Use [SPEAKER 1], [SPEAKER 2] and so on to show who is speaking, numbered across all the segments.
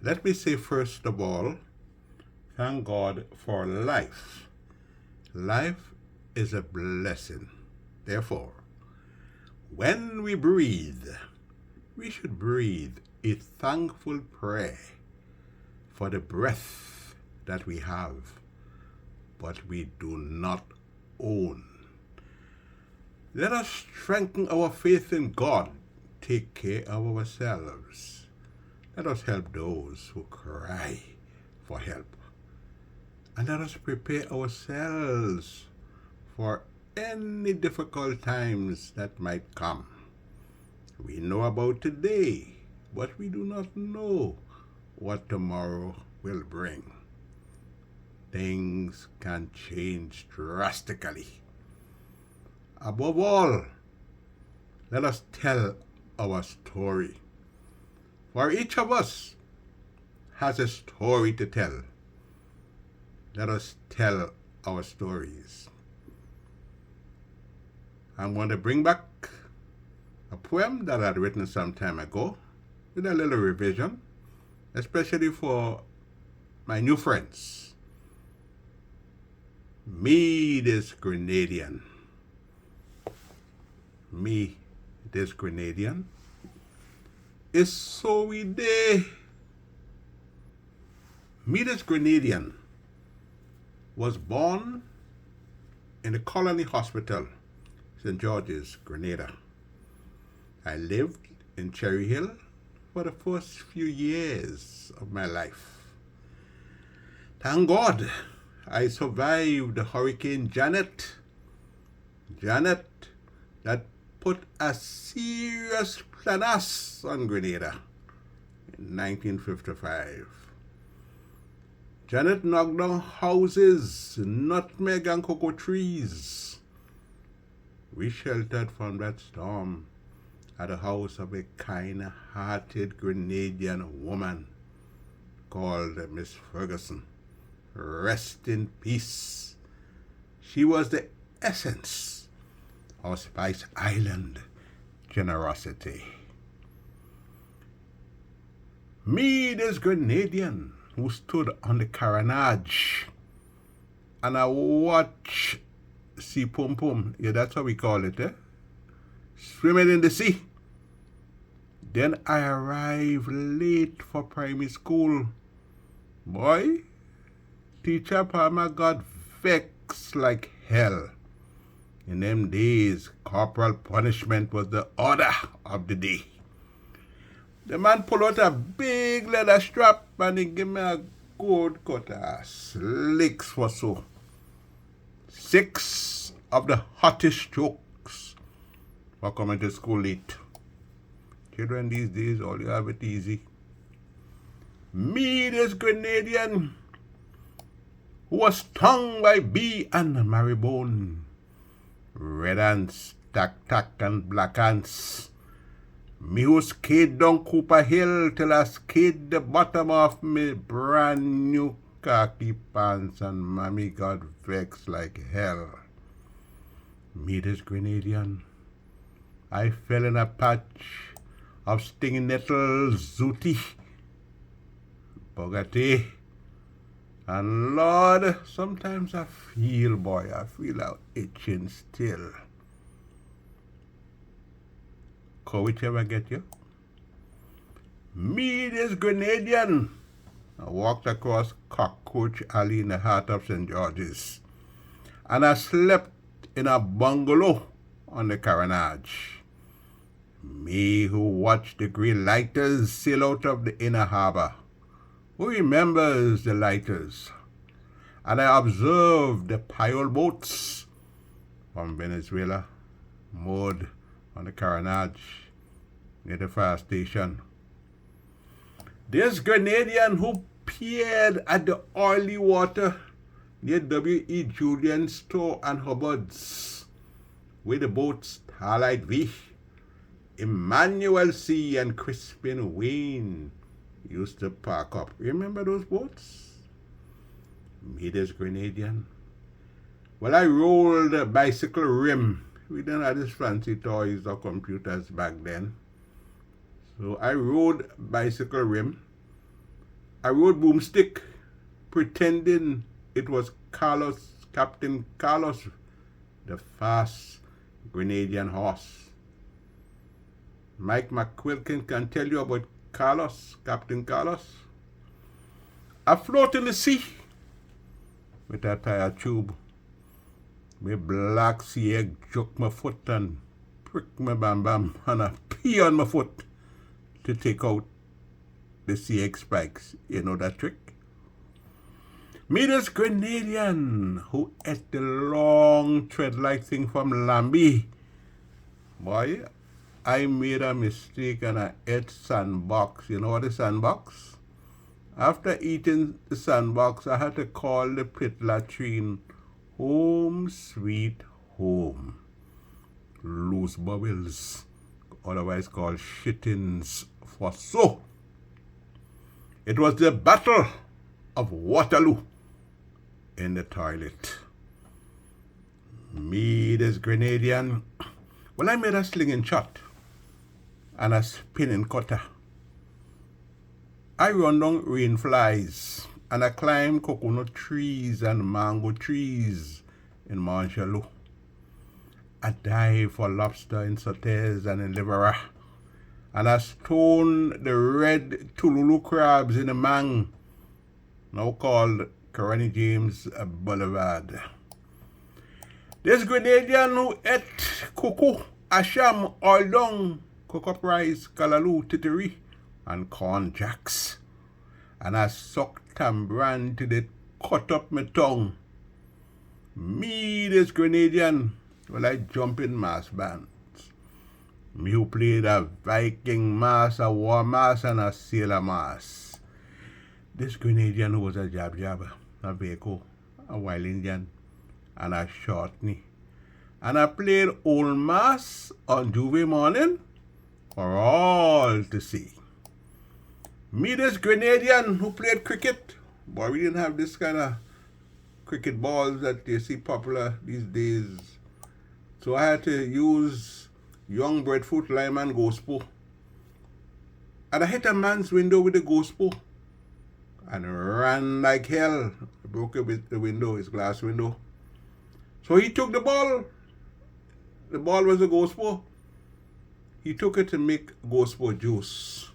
[SPEAKER 1] Let me say first of all, thank God for life. Life is a blessing. Therefore, when we breathe, we should breathe a thankful prayer for the breath that we have, but we do not own. Let us strengthen our faith in God, take care of ourselves. Let us help those who cry for help. And let us prepare ourselves for any difficult times that might come. We know about today, but we do not know what tomorrow will bring. Things can change drastically. Above all, let us tell our story. For each of us has a story to tell. Let us tell our stories. I'm going to bring back a poem that I'd written some time ago with a little revision, especially for my new friends. Me, this Grenadian. Me, this Grenadian. Is so we day. Me, this Grenadian was born in the Colony Hospital, St. George's, Grenada. I lived in Cherry Hill for the first few years of my life. Thank God I survived the Hurricane Janet. Janet that put a serious planas on Grenada in 1955. Janet knocked down houses, nutmeg and cocoa trees. We sheltered from that storm at the house of a kind-hearted Grenadian woman called Miss Ferguson. Rest in peace. She was the essence of Spice Island generosity. Me, this Grenadian who stood on the carronage and I watch sea pum pum, yeah, that's how we call it, swimming in the sea. Then I arrived late for primary school. Boy, teacher Palmer got vexed like hell. In them days, corporal punishment was the order of the day. The man pulled out a big leather strap and he gave me a good cut of slicks for so. 6 of the hottest strokes for coming to school late. Children these days, all you have it easy. Me, this Grenadian, who was stung by bee and marrowbone, red ants, tack and black ants. Me who skate down Cooper Hill till I skate the bottom of me brand new khaki pants and mommy got vexed like hell. Me, this Grenadian, I fell in a patch of stinging nettles, zooty, bogate, and Lord, sometimes I feel out itching still. Could ever get you? Me, this Grenadian, I walked across Cockroach Alley in the heart of St. George's, and I slept in a bungalow on the carronage. Me who watched the grey lighters sail out of the inner harbor. Who remembers the lighters? And I observed the pile boats from Venezuela moored on the carronage near the fire station. This Grenadian who peered at the oily water near W.E. Julian's store and Hubbard's, where the boats Starlight V, Emmanuel C. and Crispin Wayne used to park up. Remember those boats? Me, this Grenadian. Well, I rolled a bicycle rim. We didn't have these fancy toys or computers back then. So I rode bicycle rim I rode broomstick pretending it was Carlos, Captain Carlos, the fast Grenadian horse. Mike McQuilkin can tell you about Carlos, Captain Carlos. I float in the sea with a tire tube. My black sea egg juck my foot and prick my bam bam and I pee on my foot to take out the sea egg spikes. You know that trick? Me this Grenadian who ate the long thread-like thing from Lambie. Boy, I made a mistake and I ate sandbox. You know what is sandbox? After eating the sandbox, I had to call the pit latrine home sweet home. Loose bubbles, otherwise called shittings for so. It was the Battle of Waterloo in the toilet. Me, this Grenadian, well, I made a slinging shot and a spinning cutter. I run down rain flies and I climb coconut trees and mango trees in Marshalloo. I dive for lobster in Sotez and in Livera. And I stone the red Tululu crabs in the Mang, now called Coroni James Boulevard. This Grenadian who ate cocoa, asham, oil dung, cocoa rice, kalaloo, tittery, and corn jacks. And I sucked tambran till it cut up my tongue. Me, this Grenadian, well, I jump in mass bands. Me who played a Viking mass, a war mass, and a sailor mass. This Grenadian who was a jabber, a Vaco, a wild Indian, and a shortney. And I played old mass on Juve morning for all to see. Me, this Grenadian who played cricket. Boy, we didn't have this kind of cricket balls that you see popular these days. So I had to use young breadfruit, lime, and gospo. And I hit a man's window with a gospo and ran like hell. I broke the window, his glass window. So he took the ball. The ball was a gospo. He took it to make gospo juice.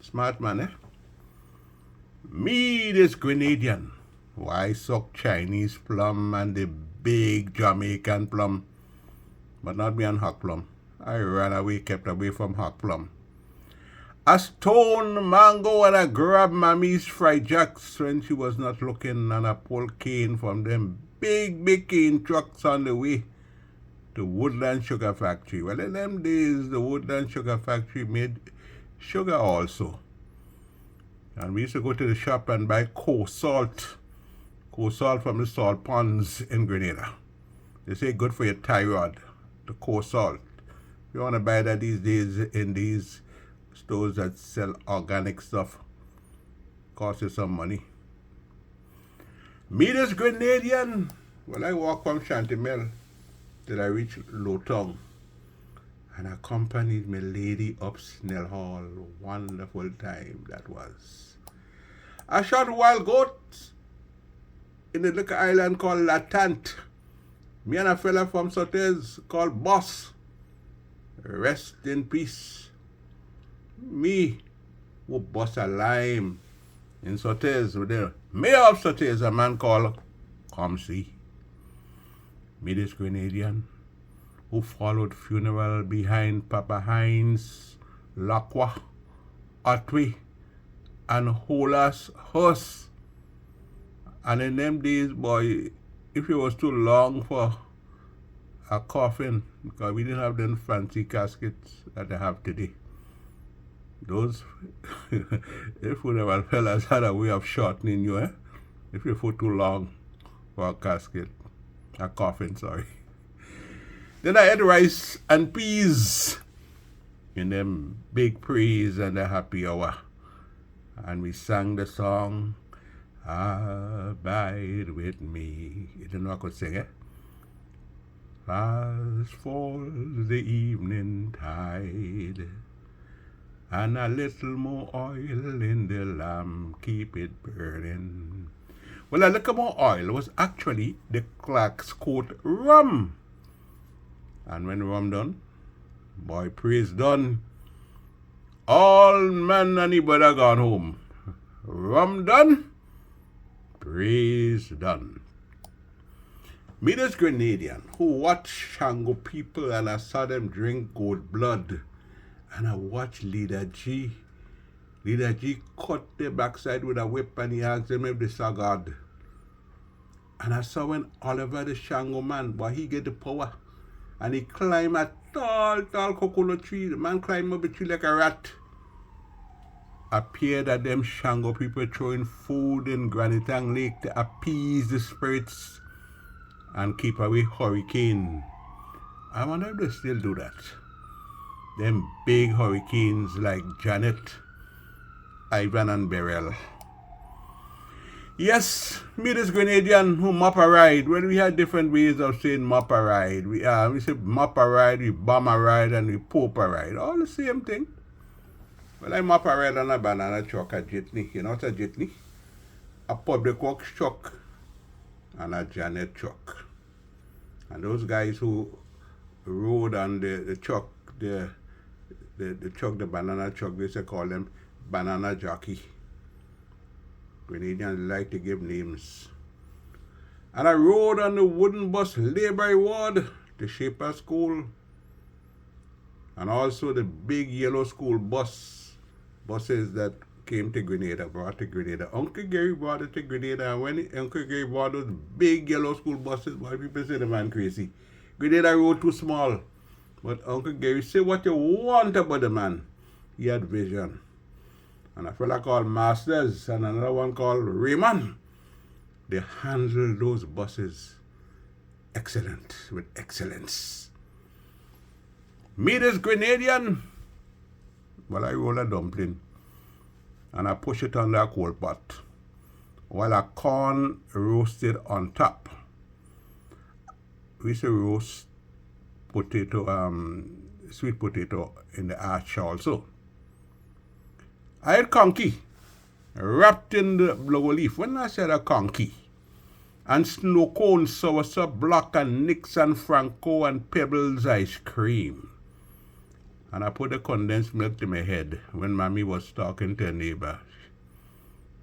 [SPEAKER 1] Smart man, eh? Me, this Grenadian, who I suck Chinese plum and the big Jamaican plum, but not me and hot plum. I ran away, kept away from hot plum. I stone mango and I grab Mammy's fried jacks when she was not looking, and I pull cane from them big cane trucks on the way to Woodland Sugar Factory. Well, in them days, the Woodland Sugar Factory made sugar also. And we used to go to the shop and buy co-salt from the salt ponds in Grenada. They say good for your thyroid, the co-salt. If you want to buy that these days in these stores that sell organic stuff, cost you some money. Me, this Grenadian, well, I walk from Chantimel till I reach Lotong. And I accompanied my lady up Snell Hall. Wonderful time that was. I shot wild goats in the little island called La Tante. Me and a fella from Sotez called Boss. Rest in peace. Me who bust a lime in Sotez with the mayor of Sotez, a man called Comsey. Me, this Grenadian, who followed funeral behind Papa Hines, Lacroix, Otway, and Holas Horse. And in them days, boy, if it was too long for a coffin, because we didn't have them fancy caskets that they have today. Those funeral fellas had a way of shortening you, eh? If you put too long for a coffin, sorry. Then I had rice and peas in them big praise and a happy hour. And we sang the song, Abide with me. You didn't know I could sing it? Fast falls the evening tide. and a little more oil in the lamp, keep it burning. Well, a little more oil was actually the clerk's coat rum. And when rum done, boy, praise done, all man and the brother gone home. Rum done, praise done. Me this Grenadian who watch Shango people and I saw them drink goat blood. And I watch Leader G. Leader G cut their backside with a whip and he asked them if they saw God. And I saw when Oliver the Shango man, boy, he get the power. And he climb a tall coconut tree. The man climb up the tree like a rat. Appeared that them Shango people throwing food in Grenadian Lake to appease the spirits and keep away hurricane. I wonder if they still do that. Them big hurricanes like Janet, Ivan and Beryl. Yes, me this Grenadian who mop a ride. Well, we had different ways of saying mop a ride. We say mop a ride, we bomb a ride, and we pope a ride. All the same thing. Well, I mop a ride on a banana truck at Jitney. You know what's a Jitney? A public works truck and a Janet truck. And those guys who rode on the truck, the truck, the banana truck, they used to call them banana jockey. Grenadians like to give names. And I rode on the wooden bus Labour Ward, the Shaper School, and also the big yellow school buses that came to Grenada, brought to Grenada. Uncle Gary brought it to Grenada, and when Uncle Gary brought those big yellow school buses, why people say the man crazy. Grenada road too small. But Uncle Gary say what you want about the man. He had vision. And a fella called Masters and another one called Raymond, they handled those buses excellent, with excellence. Me this Grenadian, well, I roll a dumpling and I push it on that coal pot while a corn roasted on top. We used to roast potato, sweet potato in the arch also. I had conky wrapped in the blower leaf. When I said a conky, and snow cones, soursop block, and Nix and Franco and Pebbles ice cream. And I put the condensed milk to my head when Mommy was talking to a neighbor.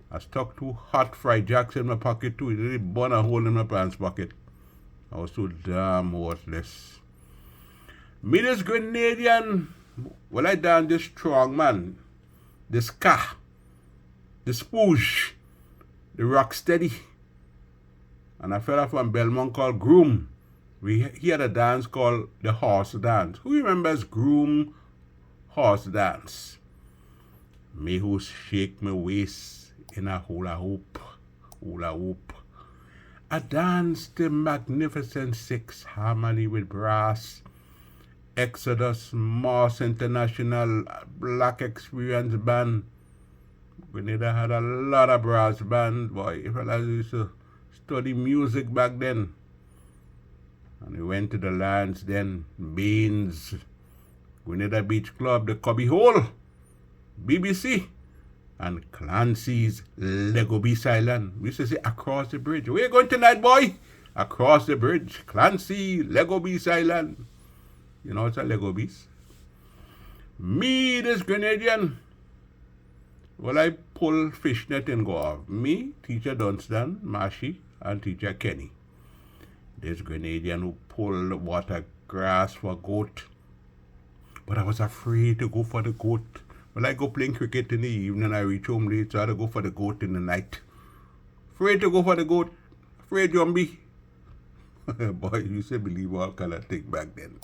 [SPEAKER 1] I stuck 2 hot fried jacks in my pocket too. It really burn a hole in my pants pocket. I was so damn worthless. Me this Grenadian, well, I done this strong man, the ska, the spooge, the rock steady. And a fella from Belmont called Groom. He had a dance called the horse dance. Who remembers Groom horse dance? Me who shake my waist in a hula hoop. I danced the Magnificent Six harmony with brass. Exodus, Moss International, Black Experience Band. Grenada had a lot of brass bands, boy. If I used to study music back then. And we went to the lands then, Beans, Grenada Beach Club, the Cubby Hole, BBC, and Clancy's Lego Beach Island. We used to say, across the bridge. Where you going tonight, boy? Across the bridge, Clancy, Lego Beach Island. You know what's a Lego Beach? Me, this Grenadian. Well, I pull fishnet and go off. Me, Teacher Dunstan, Mashi, and Teacher Kenny. This Grenadian who pulled water grass for goat. But I was afraid to go for the goat. Well, I go playing cricket in the evening, I reach home late, so I had to go for the goat in the night. Afraid to go for the goat. Afraid, Jumbie. Boy, you used to believe all kind of thing back then.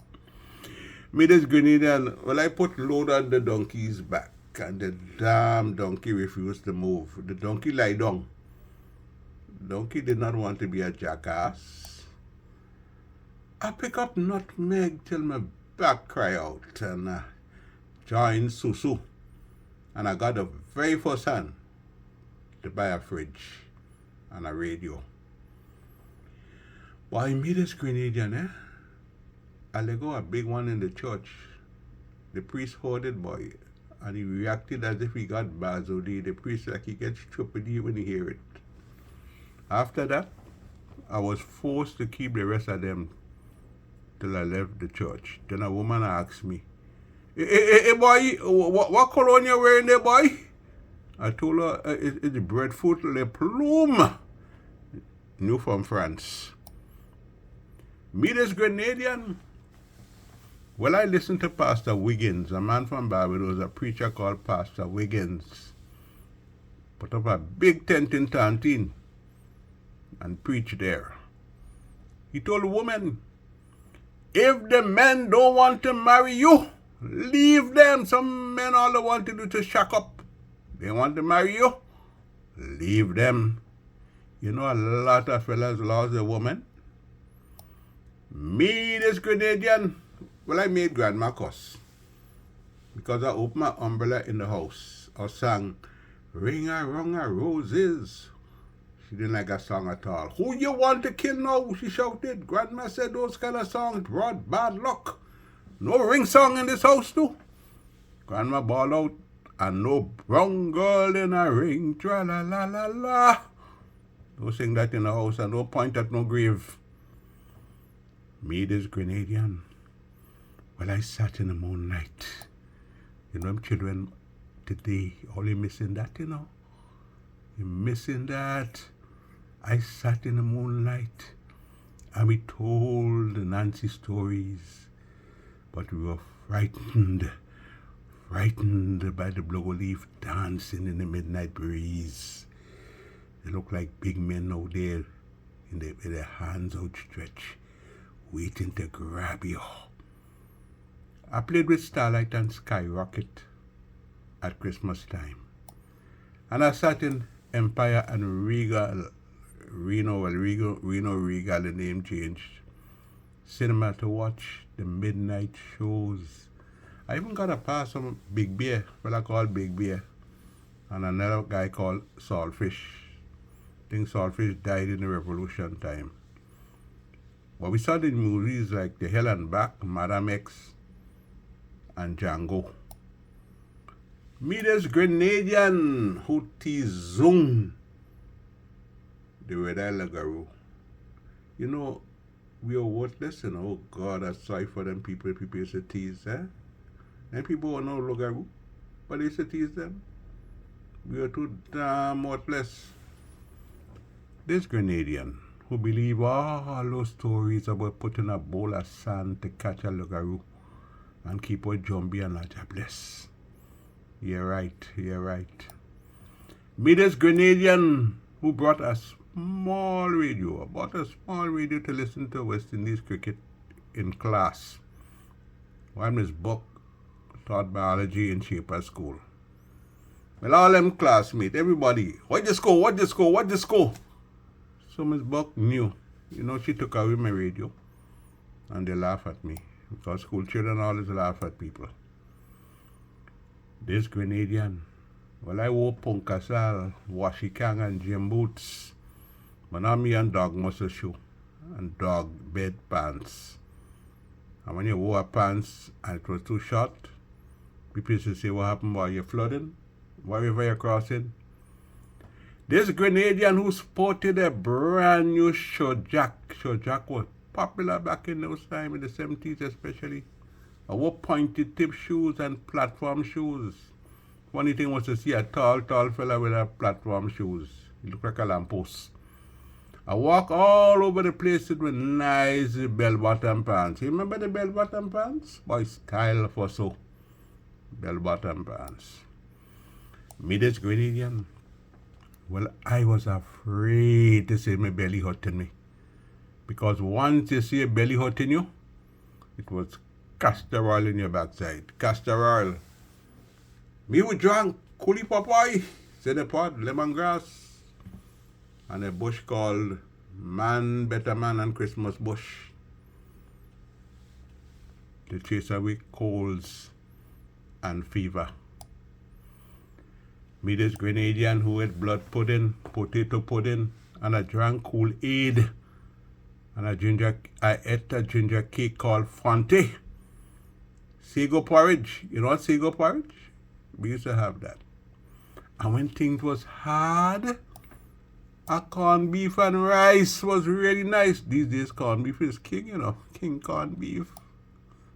[SPEAKER 1] Me this Grenadian, well, I put load on the donkey's back, and the damn donkey refused to move. The donkey lie down. Donkey did not want to be a jackass. I pick up nutmeg till my back cry out, and join Susu. And I got the very first hand to buy a fridge and a radio. Why, me this Grenadian, I let go a big one in the church. The priest heard it, boy. and he reacted as if he got bazoed. The priest like he gets trippedy when he hear it. After that, I was forced to keep the rest of them till I left the church. Then a woman asked me, hey boy, what cologne you wearing there, boy? I told her it's Breadfruit Le Plume, new from France. Me this Grenadian. Well, I listened to Pastor Wiggins, a man from Barbados, a preacher called Pastor Wiggins. Put up a big tent in Tantine and preached there. He told the woman, if the men don't want to marry you, leave them. Some men all they want to do to shack up. They want to marry you, leave them. You know, a lot of fellas lost a woman. Me, this Grenadian, well, I made Grandma cuss because I opened my umbrella in the house. I sang, Ring-a-rung-a roses. She didn't like that song at all. Who you want to kill now? She shouted. Grandma said those kind of songs brought bad luck. No ring song in this house too. Grandma bawled out, and no brown girl in a ring, tra-la-la-la-la. Don't sing that in the house and don't point at no grave. Me, this Grenadian. Well, I sat in the moonlight. You know, them children today, only missing that, you know. You're missing that. I sat in the moonlight and we told the Nancy stories, but we were frightened by the blow leaf dancing in the midnight breeze. They look like big men out there with their hands outstretched, waiting to grab you. I played with Starlight and Skyrocket at Christmas time. And I sat in Empire and Reno Regal, the name changed, cinema to watch the midnight shows. I even got a pass from Big Bear, what I call Big Bear, and another guy called Saltfish. I think Saltfish died in the Revolution time. But we saw the movies like The Hell and Back, Madam X, and Django. Me this Grenadian who T-Zone the Red Eye Lagaroo. You know, we are worthless, you know. Oh God, I'm sorry for them people used to tease, eh? And people don't know Lagaroo, but they used to tease them. We are too damn worthless. This Grenadian who believe all those stories about putting a bowl of sand to catch a Lagaroo and keep a jumbie and not a bless. You're right. Me this Grenadian who brought a small radio to listen to West Indies cricket in class. One Miss Buck taught biology in Shaper School. Well, all them classmates, everybody, what the score? So Miss Buck knew. You know, she took away my radio and they laugh at me because school children always laugh at people. This Grenadian, well, I wore punkasal, washikang and gym boots, but now me and dog muscle shoe and dog bed pants. And when you wore pants and it was too short, people used to say, what happened while you're flooding? What river you're crossing? This Grenadian who sported a brand new Shojak. Shojak was popular back in those times, in the 70s especially. I wore pointed tip shoes and platform shoes. Funny thing was to see a tall fella with a platform shoes. He looked like a lamppost. I walk all over the place with nice bell-bottom pants. You remember the bell-bottom pants? Boy, style for so. Bell-bottom pants. Me this Grenadian. Well, I was afraid to say my belly hurting me. Because once you see a belly hurting you, it was castor oil in your backside. Castor oil. Me would drink coolie papai, said the pot, lemongrass, and a bush called Man, Better Man and Christmas Bush. To chase away colds and fever. Me this Grenadian who ate blood pudding, potato pudding, and I drank Kool-Aid. And I ate a ginger cake called Fonte. Sago porridge. You know what sago porridge? We used to have that. And when things was hard, a corned beef and rice was really nice. These days corned beef is king, king corned beef.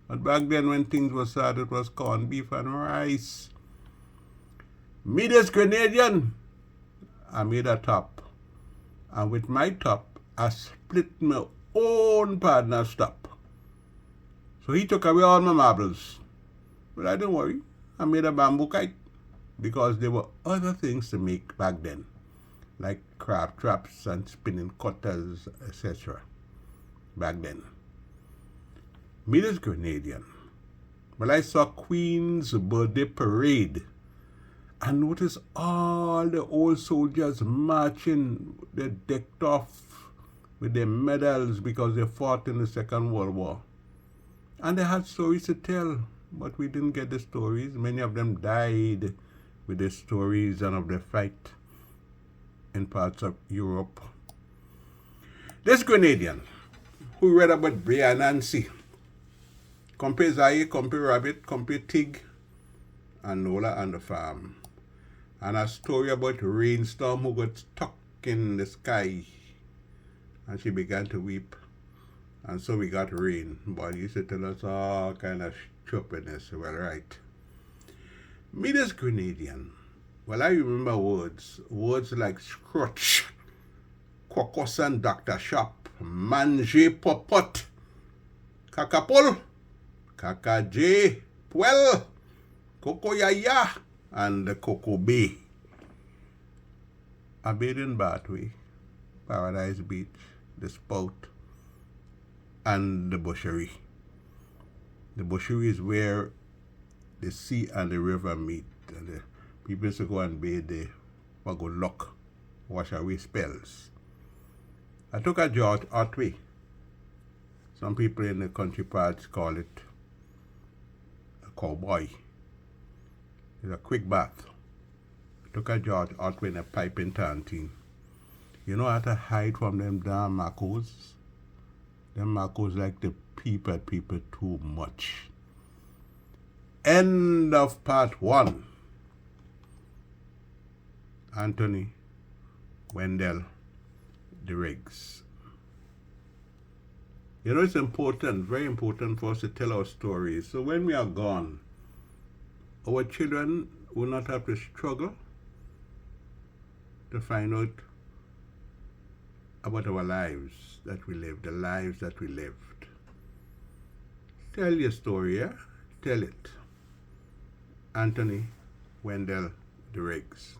[SPEAKER 1] But back then when things was hard, it was corned beef and rice. Me this Grenadian, I made a top. And with my top, I split my own partner's top. So he took away all my marbles. But I didn't worry. I made a bamboo kite because there were other things to make back then, like crab traps and spinning cutters, etc. back then. Me this Grenadian. Well, I saw Queen's birthday parade and noticed all the old soldiers marching. They decked off with their medals because they fought in the Second World War. And they had stories to tell, but we didn't get the stories. Many of them died with the stories and of the fight in parts of Europe. This Grenadian, who read about Bray and Nancy, compare Zaya, compare Rabbit, compare Tig, and Nola and the farm. And a story about Rainstorm who got stuck in the sky and she began to weep. And so we got rain. But he used to tell us all kind of stupidness. Well, right. Me this Grenadian. Well, I remember words. Words like scrutch, Quacos and Dr. Shop, Manje Popot, Kakapol, Kakaje, Puel, Coco Yaya, and the Coco Bay. A bed in Bathway, Paradise Beach, the Spout, and the Bushery. The Bushery is where the sea and the river meet. And the people used to go and bathe there for good luck, wash away spells. I took a George Otway. Some people in the country parts call it a cowboy. It's a quick bath. I took a George Otway in a piping canteen. You know how to hide from them damn macos? Them macos like to peep at people too much. End of part 1. Anthony Wendell de Riggs. You know, it's important, very important for us to tell our stories. So when we are gone, our children will not have to struggle to find out about our lives that we lived, the lives that we lived. Tell your story, yeah? Tell it. Anthony Wendell de Riggs.